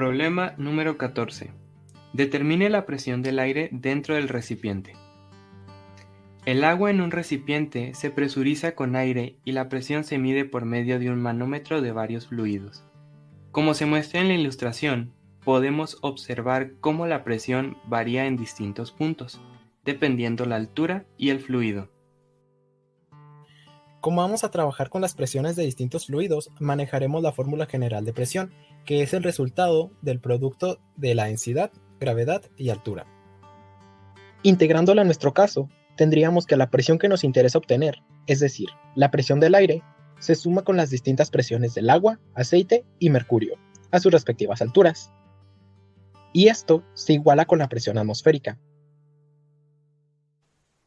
Problema número 14. Determine la presión del aire dentro del recipiente. El agua en un recipiente se presuriza con aire y la presión se mide por medio de un manómetro de varios fluidos. Como se muestra en la ilustración, podemos observar cómo la presión varía en distintos puntos, dependiendo la altura y el fluido. Como vamos a trabajar con las presiones de distintos fluidos, manejaremos la fórmula general de presión, que es el resultado del producto de la densidad, gravedad y altura. Integrándola a nuestro caso, tendríamos que la presión que nos interesa obtener, es decir, la presión del aire, se suma con las distintas presiones del agua, aceite y mercurio, a sus respectivas alturas. Y esto se iguala con la presión atmosférica.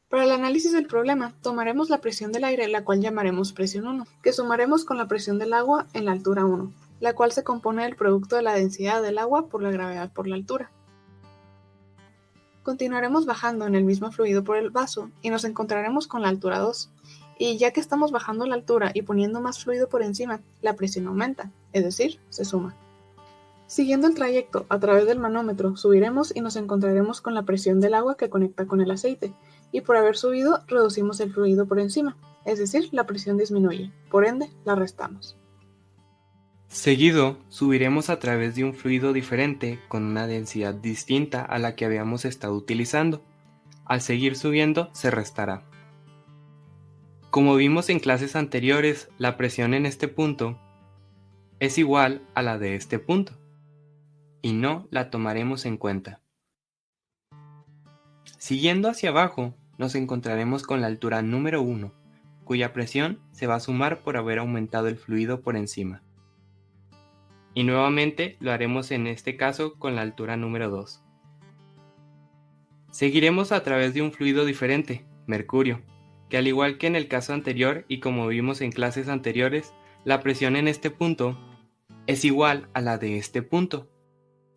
Para el análisis del problema, tomaremos la presión del aire, la cual llamaremos presión 1, que sumaremos con la presión del agua en la altura 1, la cual se compone del producto de la densidad del agua por la gravedad por la altura. Continuaremos bajando en el mismo fluido por el vaso y nos encontraremos con la altura 2. Y ya que estamos bajando la altura y poniendo más fluido por encima, la presión aumenta, es decir, se suma. Siguiendo el trayecto a través del manómetro, subiremos y nos encontraremos con la presión del agua que conecta con el aceite, y por haber subido, reducimos el fluido por encima, es decir, la presión disminuye, por ende, la restamos. Seguido, subiremos a través de un fluido diferente con una densidad distinta a la que habíamos estado utilizando. Al seguir subiendo, se restará. Como vimos en clases anteriores, la presión en este punto es igual a la de este punto, y no la tomaremos en cuenta. Siguiendo hacia abajo, nos encontraremos con la altura número 1, cuya presión se va a sumar por haber aumentado el fluido por encima. Y nuevamente lo haremos en este caso con la altura número 2. Seguiremos a través de un fluido diferente, mercurio, que al igual que en el caso anterior y como vimos en clases anteriores, la presión en este punto es igual a la de este punto,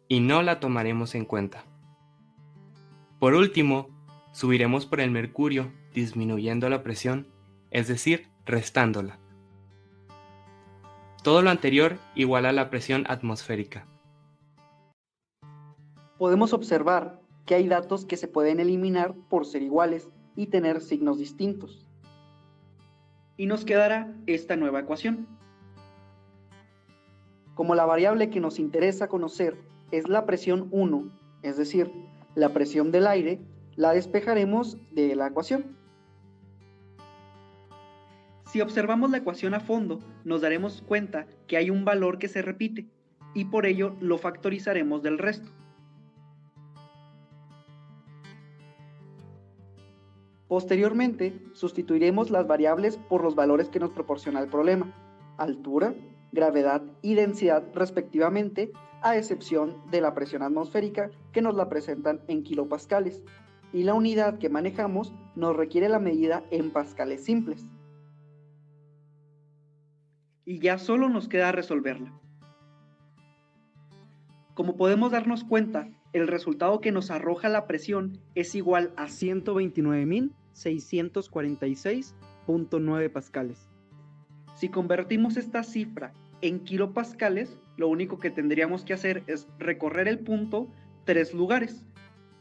y no la tomaremos en cuenta. Por último, subiremos por el mercurio, disminuyendo la presión, es decir, restándola. Todo lo anterior igual a la presión atmosférica. Podemos observar que hay datos que se pueden eliminar por ser iguales y tener signos distintos. Y nos quedará esta nueva ecuación. Como la variable que nos interesa conocer es la presión 1, es decir, la presión del aire, la despejaremos de la ecuación. Si observamos la ecuación a fondo, nos daremos cuenta que hay un valor que se repite y por ello lo factorizaremos del resto. Posteriormente, sustituiremos las variables por los valores que nos proporciona el problema, altura, gravedad y densidad respectivamente, a excepción de la presión atmosférica que nos la presentan en kilopascales, y la unidad que manejamos nos requiere la medida en pascales simples. Y ya solo nos queda resolverla. Como podemos darnos cuenta, el resultado que nos arroja la presión es igual a 129.646.9 pascales. Si convertimos esta cifra en kilopascales, lo único que tendríamos que hacer es recorrer el punto 3 lugares,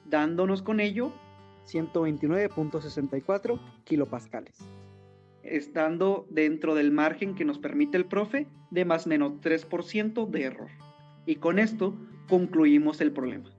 dándonos con ello 129.64 kilopascales, estando dentro del margen que nos permite el profe de más o menos 3% de error. Y con esto concluimos el problema.